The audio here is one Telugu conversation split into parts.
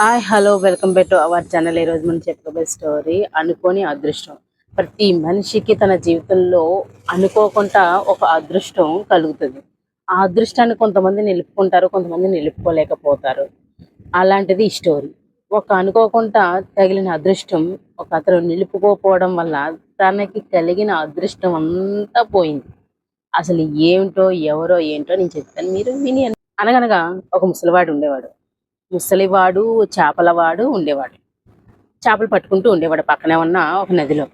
Hi hello welcome back to our channel. ఈరోజు మనం చెప్పుకోబోయే స్టోరీ అనుకోని అదృష్టం. ప్రతి మనిషికి తన జీవితంలో అనుకోకుండా ఒక అదృష్టం కలుగుతుంది. ఆ అదృష్టాన్ని కొంతమంది నిలుపుకుంటారు, కొంతమంది నిలుపుకోలేకపోతారు. అలాంటిది ఈ స్టోరీ. ఒక అనుకోకుండా తగిలిన అదృష్టం ఒక అతను నిలుపుకోకపోవడం వల్ల తనకి కలిగిన అదృష్టం అంతా పోయింది. అసలు ఏమిటో ఎవరో ఏంటో నేను చెప్తాను, మీరు విని. అనగనగా ఒక ముసలివాడు ఉండేవాడు. ముసలివాడు చేపలవాడు ఉండేవాడు. చేపలు పట్టుకుంటూ ఉండేవాడు పక్కనే ఉన్న ఒక నదిలో.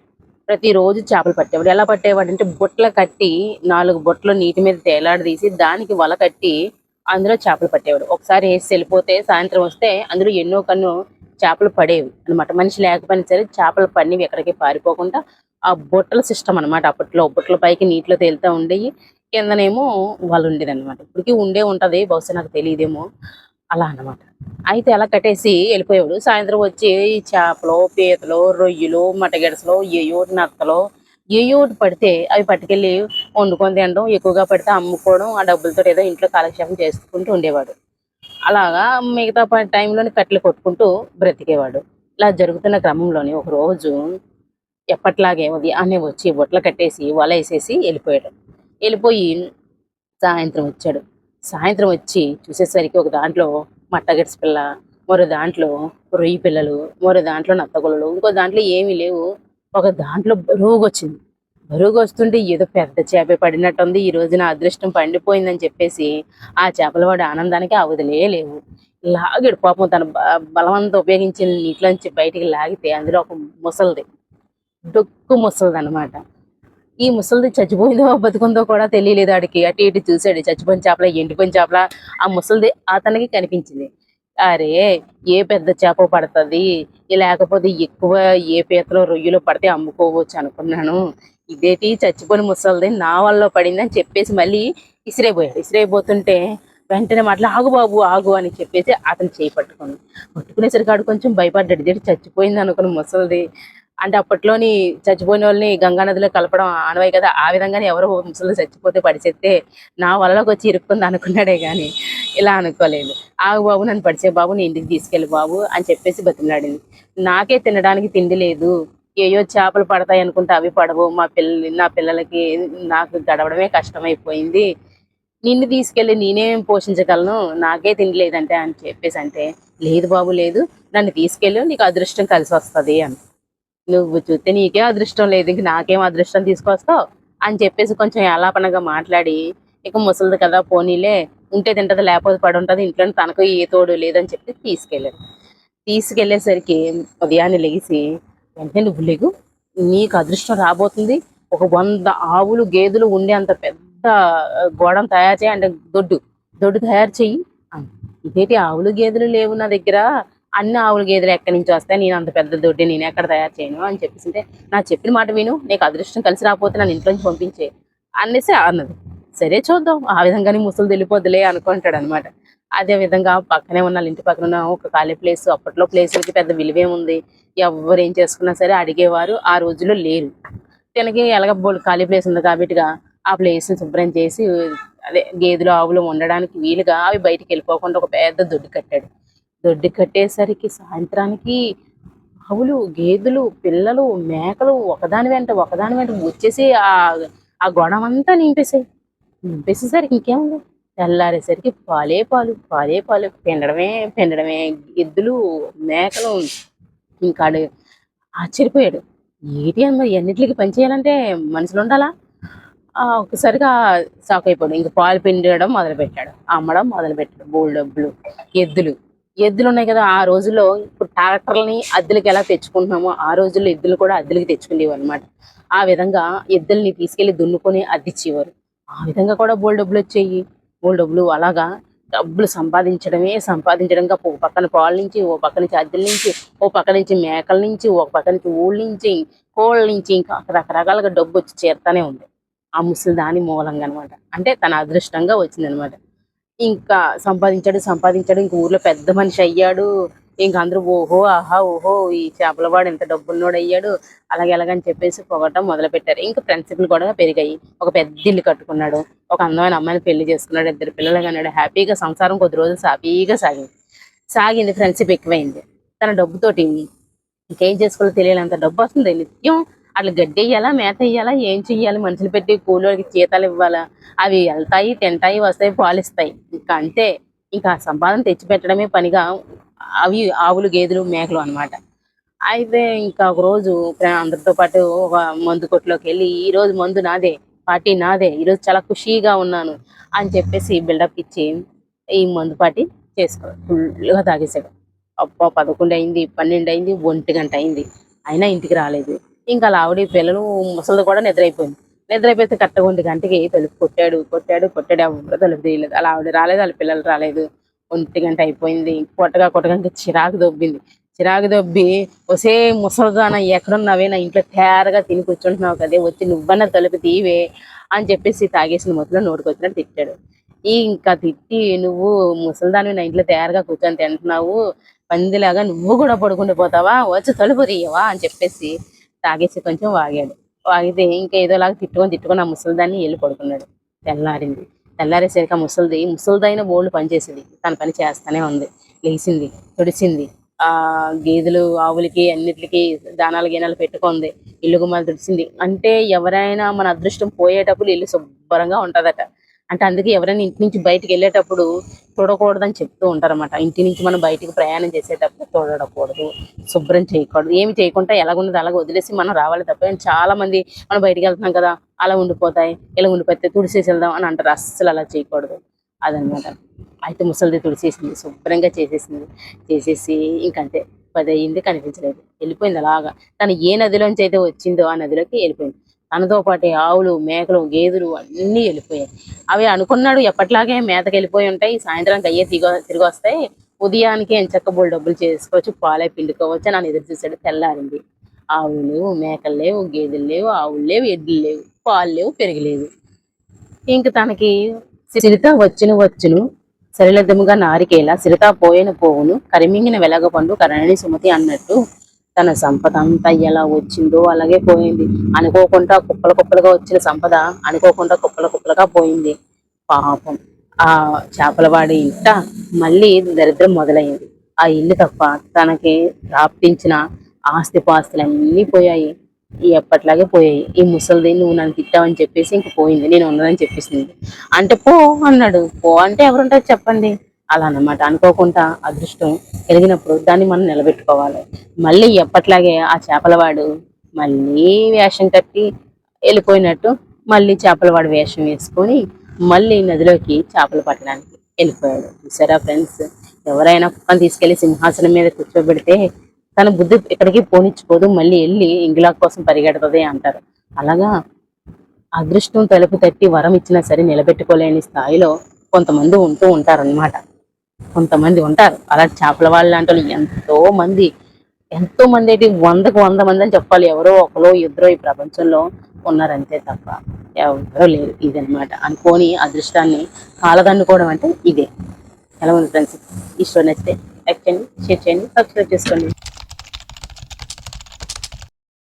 ప్రతిరోజు చేపలు పట్టేవాడు. ఎలా పట్టేవాడంటే బుట్టలు కట్టి 4 బుట్టలు నీటి మీద తేలాడదీసి దానికి వల కట్టి అందులో చేపలు పట్టేవాడు. ఒకసారి ఏసి వెళ్ళిపోతే సాయంత్రం వస్తే అందులో ఎన్నో కన్నో చేపలు పడేవి అనమాట. మనిషి లేకపోయినా సరే చేపలు పడినవి ఎక్కడికి పారిపోకుండా ఆ బుట్టల సిస్టమ్ అనమాట. అప్పట్లో బుట్టల పైకి నీటిలో తేలుతూ ఉండేవి, కిందనేమో వల ఉండేదన్నమాట. ఇప్పటికీ ఉండే ఉంటది, బహుశా నాకు తెలియదేమో. అలా అన్నమాట. అయితే అలా కట్టేసి వెళ్ళిపోయేవాడు. సాయంత్రం వచ్చి ఈ చేపలో, పీతలో, రొయ్యలు, మటగిడసలో, ఏయోటి నత్తలో, ఏయోటి పడితే అవి పట్టుకెళ్ళి వండుకొని తినడం, ఎక్కువగా పడితే అమ్ముకోవడం, ఆ డబ్బులతో ఏదో ఇంట్లో కాలక్షేపం చేసుకుంటూ ఉండేవాడు. అలాగా మిగతా టైంలోని కట్టెలు కొట్టుకుంటూ బ్రతికేవాడు. ఇలా జరుగుతున్న క్రమంలోని ఒకరోజు ఎప్పట్లాగే ఉదయాన్నే వచ్చి బుట్టలు కట్టేసి వల వేసేసి వెళ్ళిపోయాడు. వెళ్ళిపోయి సాయంత్రం వచ్చాడు. సాయంత్రం వచ్చి చూసేసరికి ఒక దాంట్లో మట్టగడ్స్ పిల్ల, మరో దాంట్లో రొయ్యి పిల్లలు, మరో దాంట్లో నత్తగుల్లలు, ఇంకో దాంట్లో ఏమీ లేవు. ఒక దాంట్లో బరువుగొచ్చింది. బరువుగొస్తుంటే ఏదో పెద్ద చేపే పడినట్టుంది. ఈ రోజు నా అదృష్టం పండిపోయిందని చెప్పేసి ఆ చేపలవాడి ఆనందానికి అవధులే లేవు. లాగాడు పాపం, తన బలమంతా ఉపయోగించి నీటిలోంచి బయటికి లాగితే అందులో ఒక ముసలిది, డొక్కు ముసలిదనమాట. ఈ ముసలిది చచ్చిపోయిందో బతికుందో కూడా తెలియలేదు ఆడికి. అటు ఇటు చూసాడు. చచ్చిపోయిన చేపల, ఎండిపోయిన చేపల, ఆ ముసలిది అతనికి కనిపించింది. అరే, ఏ పెద్ద చేప పడుతుంది, లేకపోతే ఎక్కువ ఏ పీతలో రొయ్యలో పడితే అమ్ముకోవచ్చు అనుకున్నాను. ఇదేటి చచ్చిపోయిన ముసలిది నా వల్ల పడింది అని చెప్పేసి మళ్ళీ ఇసిరైపోయాడు. ఇసిరైపోతుంటే వెంటనే మాటలు, ఆగు బాబు ఆగు అని చెప్పేసి అతను చేయి పట్టుకుంది. పట్టుకునేసరికి ఆడు కొంచెం భయపడ్డాడు. ఇదేంటి చచ్చిపోయింది అనుకున్న ముసలిది. అంటే అప్పట్లోని చచ్చిపోయిన వాళ్ళని గంగా నదిలో కలపడం ఆనవాయి కదా. ఆ విధంగానే ఎవరో ముసలి చచ్చిపోతే పడిచెత్తే నా వలలోకి వచ్చి ఇరుక్కుంది అనుకున్నాడే కానీ ఇలా అనుకోలేదు. ఆగు బాబు, నన్ను పడిచే బాబు, నీ ఇంటికి తీసుకెళ్ళి బాబు అని చెప్పేసి బతిమలాడింది. నాకే తినడానికి తిండి లేదు, ఏయో చేపలు పడతాయి అనుకుంటే అవి పడవు, నా పిల్లలకి నాకు గడవడమే కష్టమైపోయింది, నిన్ను తీసుకెళ్ళి నేనేం పోషించగలను, నాకే తిండి లేదంటే అని చెప్పేసి అంటే, లేదు బాబు లేదు, నన్ను తీసుకెళ్ళు, నీకు అదృష్టం కలిసి వస్తుంది అని. నువ్వు చూస్తే నీకే అదృష్టం లేదు, ఇంక నాకేం అదృష్టం తీసుకొస్తావు అని చెప్పేసి కొంచెం ఆలాపనగా మాట్లాడి, ఇక ముసలిది కదా పోనీలే, ఉంటే తింటది లేకపోతే పడి ఉంటుంది, ఇంట్లో తనకు ఏ తోడు లేదని చెప్పి తీసుకెళ్ళాడు. తీసుకెళ్లేసరికి ఉదయాన్నే లెగిసి, వెంటనే నువ్వు లెగు, నీకు అదృష్టం రాబోతుంది, ఒక 100 ఆవులు గేదెలు ఉండే అంత పెద్ద గోడం తయారు చేయి అంటే దొడ్డు తయారు చెయ్యి. ఇదేంటి ఆవులు గేదెలు లేవు నా దగ్గర, అన్ని ఆవులు గేదెలు ఎక్కడి నుంచి వస్తాయి, నేను అంత పెద్ద దొడ్డి నేను ఎక్కడ తయారు చేయను అని చెప్పేసి, నా చెప్పిన మాట విను, నీకు అదృష్టం కలిసి రాకపోతే నన్ను ఇంట్లోంచి పంపించే అనేసి అన్నది. సరే చూద్దాం, ఆ విధంగానే ముసలు వెళ్ళిపోద్దులే అనుకుంటాడు అనమాట. అదే విధంగా పక్కనే ఉన్న వాళ్ళ ఇంటి పక్కన ఉన్న ఒక ఖాళీ ప్లేస్, అప్పట్లో ప్లేసులకి పెద్ద విలువేముంది, ఎవరు ఏం చేసుకున్నా సరే అడిగేవారు ఆ రోజుల్లో లేరు. తనకి ఎలాగ బోల్డ్ ఖాళీ ప్లేస్ ఉంది కాబట్టిగా ఆ ప్లేస్ని శుభ్రం చేసి, అదే గేదెలు ఆవులు ఉండడానికి వీలుగా అవి బయటికి వెళ్ళిపోకుండా ఒక పెద్ద దొడ్డి కట్టాడు. దొడ్డి కట్టేసరికి సాయంత్రానికి ఆవులు, గేదెలు, పిల్లలు, మేకలు ఒకదాని వెంట వచ్చేసి ఆ గొడవంతా నింపేసేసరికి ఇంకేముంది, తెల్లారేసరికి పాలే పాలు, పాలే పాలు, పిండడమే పిండడమే, ఎద్దులు, మేకలు. ఇంకా ఆశ్చర్యపోయాడు. ఏటి అమ్మ, ఎన్నిటికి పని చేయాలంటే మనుషులు ఉండాలా? ఒక్కసారిగా షాక్ అయిపోయాడు. ఇంక పాలు పిండడం మొదలుపెట్టాడు, అమ్మడం మొదలుపెట్టాడు. బోల్డ్ డబ్బులు. ఎద్దులు ఎద్దులు ఉన్నాయి కదా ఆ రోజుల్లో. ఇప్పుడు ట్రాక్టర్లని అద్దెలకి ఎలా తెచ్చుకుంటున్నామో ఆ రోజుల్లో ఎద్దులు కూడా అద్దెలకి తెచ్చుకునేవారు అనమాట. ఆ విధంగా ఎద్దుల్ని తీసుకెళ్లి దున్నుకొని అద్దిచ్చేవారు. ఆ విధంగా కూడా బోల్డ్ డబ్బులు వచ్చేయి. బోల్డ్ డబ్బులు అలాగా డబ్బులు సంపాదించడంగా ఒక పక్కన పాల నుంచి, ఓ పక్క నుంచి అద్దెల నుంచి, ఓ పక్క నుంచి మేకల నుంచి, ఒక పక్క నుంచి ఊళ్ళ నుంచి, కోళ్ళ నుంచి, ఇంకా రకరకాలుగా డబ్బు వచ్చి చేరుతానే ఉంది ఆ ముసలి దాని మూలంగా అనమాట. అంటే తన అదృష్టంగా వచ్చిందనమాట. ఇంకా సంపాదించాడు. ఇంక ఊర్లో పెద్ద మనిషి అయ్యాడు. ఇంక అందరూ ఓహో ఆహా ఓహో, ఈ చేపల వాడు ఇంత డబ్బున్నోడు అయ్యాడు, అలాగే ఎలాగని చెప్పేసి పొగటం మొదలుపెట్టారు. ఇంకా ఫ్రెండ్షిప్లు కూడా పెరిగాయి. ఒక పెద్ద ఇల్లు కట్టుకున్నాడు, ఒక అందమైన అమ్మాయిని పెళ్లి చేసుకున్నాడు, 2 పిల్లలు కన్నాడు. హ్యాపీగా సంసారం కొద్ది రోజులు సాఫీగా సాగింది. సాగింది, ఫ్రెండ్షిప్ ఎక్కువైంది. తన డబ్బుతోటి ఇంకేం చేసుకోవాలో తెలియనంత డబ్బు వస్తుంది నిత్యం. అట్లా గడ్డి వేయాలా, మేత వేయాలా, ఏం చెయ్యాలి, మనుషులు పెట్టి కూలోళ్ళకి జీతాలు ఇవ్వాలా, అవి వెళ్తాయి, తింటాయి, వస్తాయి, పాలిస్తాయి, ఇంకా అంతే. ఇంకా ఆ సంపాదన తెచ్చి పెట్టడమే పనిగా అవి ఆవులు, గేదెలు, మేకలు అన్నమాట. అయితే ఇంకా ఒక రోజు అందరితో పాటు ఒక మందు కొట్టులోకి వెళ్ళి, ఈ రోజు మందు నాదే, పార్టీ నాదే, ఈరోజు చాలా ఖుషీగా ఉన్నాను అని చెప్పేసి బిల్డప్ ఇచ్చి ఈ మందు పార్టీ చేసుకోవాలి, ఫుల్గా తాగేశాడు. అబ్బా 11 అయింది, 12 అయింది, 1 గంట అయింది, అయినా ఇంటికి రాలేదు. ఇంకా అలా ఆవిడ పిల్లలు ముసలిది కూడా నిద్రైపోయింది. నిద్రైపోతే కరెక్ట్గా 1 గంటకి తలుపు కొట్టాడు కొట్టాడు కొట్టాడు, ఎవరు తలుపు తీయలేదు. అలా ఆవిడ రాలేదు, వాళ్ళ పిల్లలు రాలేదు. 1 గంట అయిపోయింది. కొట్టగా కొట్టగా ఇంకా చిరాకు దొబ్బింది. చిరాకు దొబ్బి, ఒసే ముసలిదాన ఎక్కడున్నావే, నా ఇంట్లో తేరగా తిని కూర్చుంటున్నావు కదే, వచ్చి నువ్వన్న తలుపు తీవే అని చెప్పేసి తాగేసిన మొత్తంలో నోటికొచ్చినట్టు తిట్టాడు. ఇంకా తిట్టి, నువ్వు ముసలిదానివి, నా ఇంట్లో తయారుగా కూర్చొని తింటున్నావు, పందిలాగా నువ్వు కూడా పడుకుంటూ పోతావా, వచ్చి తలుపు తీయవా అని చెప్పేసి తాగేసి కొంచెం వాగాడు. వాగితే ఇంకా ఏదోలాగా తిట్టుకొని తిట్టుకొని ఆ ముసలిదాన్ని వెళ్ళి పడుకున్నాడు. తెల్లారింది. తెల్లారేసరికి ఆ ముసలిదైన బోల్డ్ పని చేసేది, తన పని చేస్తానే ఉంది. లేచింది, తుడిసింది, ఆ గేదెలు ఆవులకి అన్నిటికి దానాలు గీనాలు పెట్టుకుంది, ఇల్లు గుమ్మాలు తుడిసింది. అంటే ఎవరైనా మన అదృష్టం పోయేటప్పుడు ఇల్లు శుభ్రంగా ఉంటుందట. అంటే అందుకే ఎవరైనా ఇంటి నుంచి బయటికి వెళ్ళేటప్పుడు చూడకూడదని చెప్తూ ఉంటారన్నమాట. ఇంటి నుంచి మనం బయటికి ప్రయాణం చేసేటప్పుడు చూడకూడదు, శుభ్రం చేయకూడదు, ఏమి చేయకుండా ఎలాగున్నది అలాగ వదిలేసి మనం రావాలి తప్ప. చాలా మంది మనం బయటికి వెళ్తున్నాం కదా, అలా ఉండిపోతాయి, ఇలా ఉండిపోతే తుడిసేసి వెళ్దాం అని అంటారు. అస్సలు అలా చేయకూడదు, అదనమాట. అయితే ముసలిది తుడిసేసింది, శుభ్రంగా చేసేసింది. చేసేసి ఇంకంతే 10 అయింది, కనిపించలేదు, వెళ్ళిపోయింది అలాగా. తను ఏ నదిలోంచి అయితే వచ్చిందో ఆ నదిలోకి వెళ్ళిపోయింది. తనతో పాటు ఆవులు, మేకలు, గేదెలు అన్నీ వెళ్ళిపోయాయి. అవి అనుకున్నాడు ఎప్పట్లాగే మేతకి వెళ్ళిపోయి ఉంటాయి, సాయంత్రానికి అయ్యే తిరిగి వస్తాయి, ఉదయానికి ఎంచక్క బోల్ డబ్బులు చేసుకోవచ్చు, పాలే పిండుకోవచ్చు అని ఎదురు చూశాడు. తెల్లారింది. ఆవులు లేవు, మేకలు లేవు, గేదెలు లేవు, ఆవులు లేవు, ఎడ్లు లేవు, పాలు లేవు, పెరుగు లేదు. ఇంక తనకి సిరిత వచ్చును సరిలద్దముగా నారికేల, సిరిత పోయిన పోవును, కరిమింగిన వెలగపండు కరణి సుమతి అన్నట్టు తన సంపద అంతా ఎలా వచ్చిందో అలాగే పోయింది. అనుకోకుండా కుప్పల కుప్పలుగా వచ్చిన సంపద అనుకోకుండా కుప్పల కుప్పలుగా పోయింది. పాపం ఆ చేపలవాడి ఇంట మళ్ళీ దరిద్రం మొదలైంది. ఆ ఇల్లు తప్ప తనకి ప్రాప్తించిన ఆస్తిపాస్తులన్నీ పోయాయి, ఎప్పట్లాగే పోయాయి. ఈ ముసలిది నువ్వు నన్ను తిట్టావని చెప్పేసి ఇంక పోయింది, నేను ఉన్నానని చెప్పేసింది. అంటే పో అన్నాడు. పో అంటే ఎవరుంటారు చెప్పండి. అలా అన్నమాట. అనుకోకుండా అదృష్టం కలిగినప్పుడు దాన్ని మనం నిలబెట్టుకోవాలి. మళ్ళీ ఎప్పట్లాగే ఆ చేపలవాడు మళ్ళీ వేషం కట్టి వెళ్ళిపోయినట్టు మళ్ళీ చేపలవాడు వేషం వేసుకొని మళ్ళీ నదిలోకి చేపలు పట్టడానికి వెళ్ళిపోయాడు. చూసారా ఫ్రెండ్స్, ఎవరైనా కుక్కను తీసుకెళ్లి సింహాసనం మీద కూర్చోబెడితే తన బుద్ధి ఎక్కడికి పోనిచ్చుకోదు, మళ్ళీ వెళ్ళి ఇంగిలాక్ కోసం పరిగెడుతుంది అంటారు. అలాగా అదృష్టం తలుపు తట్టి వరం ఇచ్చినా సరే నిలబెట్టుకోలేని స్థాయిలో కొంతమంది ఉంటూ ఉంటారన్నమాట. కొంతమంది ఉంటారు అలాంటి చేపల వాళ్ళు లాంటి వాళ్ళు ఎంతో మంది ఏంటి, 100కు 100 మంది అని చెప్పాలి. ఎవరో ఒకరో ఇద్దరో ఈ ప్రపంచంలో ఉన్నారంతే తప్ప ఎవరో లేరు. ఇదనమాట. అనుకోని అదృష్టాన్ని కాలదన్నుకోవడం అంటే ఇదే. ఎలా ఉంది ఫ్రెండ్స్? ఈ స్టోరీ నచ్చితే లైక్ చేయండి, షేర్ చేయండి, సబ్స్క్రైబ్ చేసుకోండి.